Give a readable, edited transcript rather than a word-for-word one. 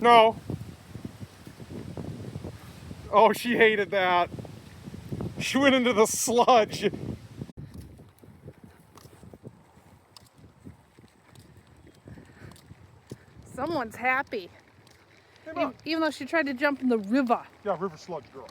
No. Oh, she hated that. She went into the sludge. Someone's happy. Hey, look. Even though she tried to jump in the river. Yeah, river sludge girl.